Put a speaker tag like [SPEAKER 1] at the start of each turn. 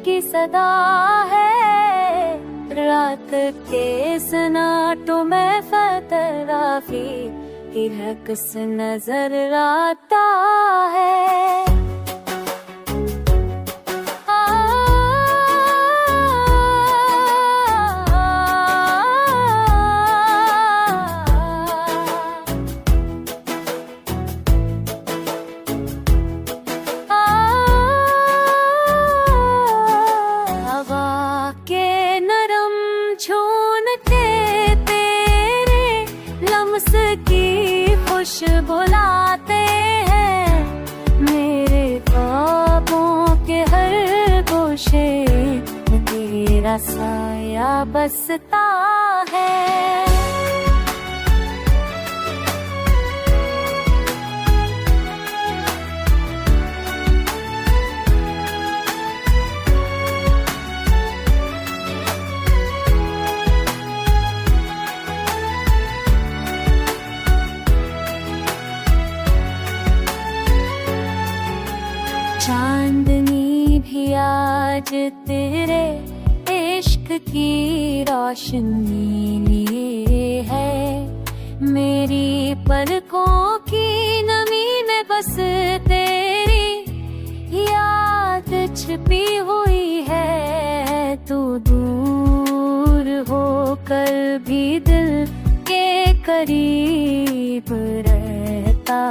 [SPEAKER 1] की सदा है। रात के सन्नाटों में फतराफी की रक्स नजर आता है। बुलाते हैं मेरे ख्वाबों के हर गोशे में तेरा साया बसता है। चांदनी भी आज तेरे इश्क की रोशनी लिए है। मेरी पलकों की नमी में बस तेरी याद छिपी हुई है। तू दूर होकर भी दिल के करीब रहता